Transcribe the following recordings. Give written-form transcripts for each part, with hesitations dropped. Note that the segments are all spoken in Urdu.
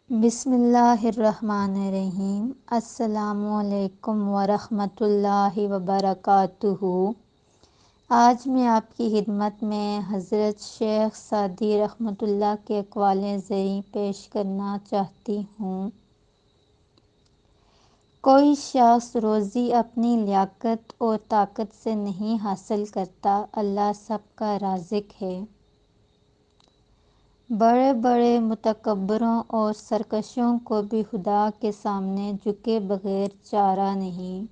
بسم اللہ الرحمن الرحیم۔ السلام علیکم ورحمۃ اللہ وبرکاتہ۔ آج میں آپ کی خدمت میں حضرت شیخ سعدی رحمۃ اللہ کے اقوال زرعی پیش کرنا چاہتی ہوں۔ کوئی شخص روزی اپنی لیاقت اور طاقت سے نہیں حاصل کرتا، اللہ سب کا رازق ہے۔ بڑے بڑے متکبروں اور سرکشوں کو بھی خدا کے سامنے جھکے بغیر چارہ نہیں۔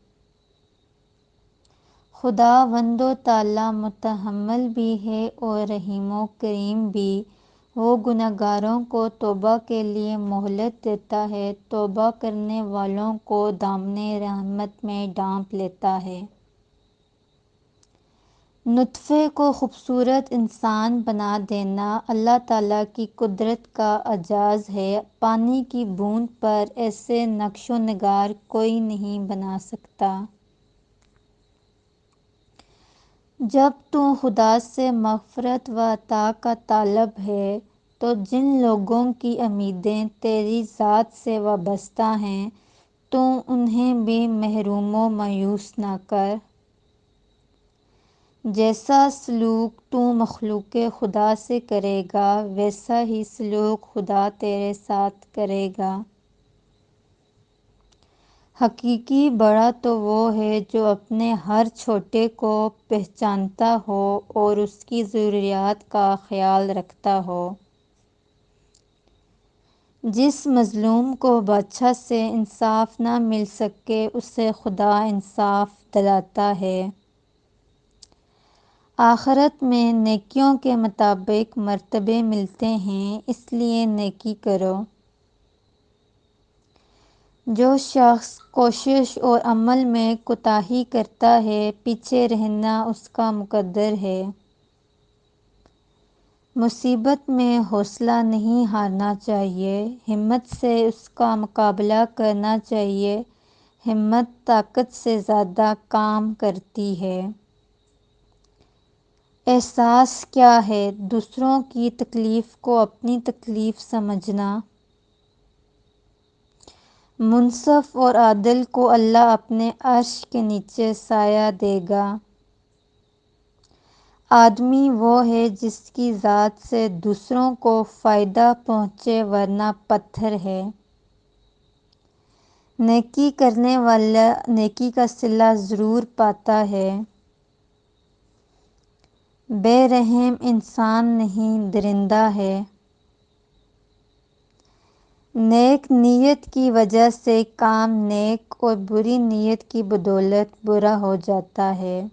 خداوند تعالیٰ متحمل بھی ہے اور رحیم و کریم بھی۔ وہ گنہگاروں کو توبہ کے لیے مہلت دیتا ہے، توبہ کرنے والوں کو دامن رحمت میں ڈانپ لیتا ہے۔ نطفے کو خوبصورت انسان بنا دینا اللہ تعالیٰ کی قدرت کا اعجاز ہے۔ پانی کی بوند پر ایسے نقش و نگار کوئی نہیں بنا سکتا۔ جب تو خدا سے مغفرت و عطا کا طالب ہے تو جن لوگوں کی امیدیں تیری ذات سے وابستہ ہیں تو انہیں بھی محروم و مایوس نہ کر۔ جیسا سلوک تو مخلوق خدا سے کرے گا ویسا ہی سلوک خدا تیرے ساتھ کرے گا۔ حقیقی بڑا تو وہ ہے جو اپنے ہر چھوٹے کو پہچانتا ہو اور اس کی ضروریات کا خیال رکھتا ہو۔ جس مظلوم کو بادشاہ سے انصاف نہ مل سکے اسے خدا انصاف دلاتا ہے۔ آخرت میں نیکیوں کے مطابق مرتبے ملتے ہیں، اس لیے نیکی کرو۔ جو شخص کوشش اور عمل میں کوتاہی کرتا ہے پیچھے رہنا اس کا مقدر ہے۔ مصیبت میں حوصلہ نہیں ہارنا چاہیے، ہمت سے اس کا مقابلہ کرنا چاہیے۔ ہمت طاقت سے زیادہ کام کرتی ہے۔ احساس کیا ہے؟ دوسروں کی تکلیف کو اپنی تکلیف سمجھنا۔ منصف اور عادل کو اللہ اپنے عرش کے نیچے سایہ دے گا۔ آدمی وہ ہے جس کی ذات سے دوسروں کو فائدہ پہنچے ورنہ پتھر ہے۔ نیکی کرنے والا نیکی کا صلہ ضرور پاتا ہے۔ بے رحم انسان نہیں درندہ ہے۔ نیک نیت کی وجہ سے کام نیک اور بری نیت کی بدولت برا ہو جاتا ہے۔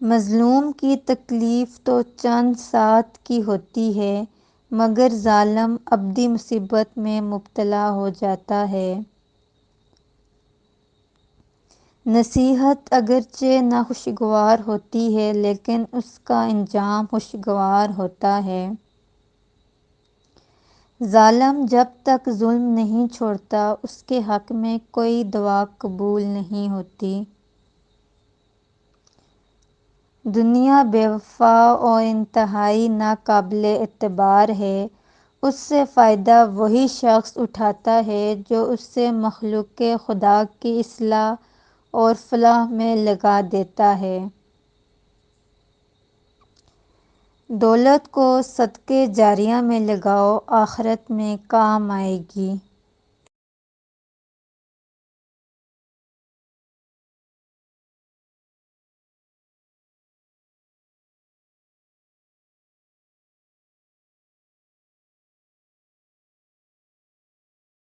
مظلوم کی تکلیف تو چند ساعت کی ہوتی ہے مگر ظالم ابدی مصیبت میں مبتلا ہو جاتا ہے۔ نصیحت اگرچہ ناخوشگوار ہوتی ہے لیکن اس کا انجام خوشگوار ہوتا ہے۔ ظالم جب تک ظلم نہیں چھوڑتا اس کے حق میں کوئی دعا قبول نہیں ہوتی۔ دنیا بے وفا اور انتہائی ناقابل اعتبار ہے۔ اس سے فائدہ وہی شخص اٹھاتا ہے جو اسے مخلوق خدا کی اصلاح اور فلاح میں لگا دیتا ہے۔ دولت کو صدقہ جاریہ میں لگاؤ، آخرت میں کام آئے گی۔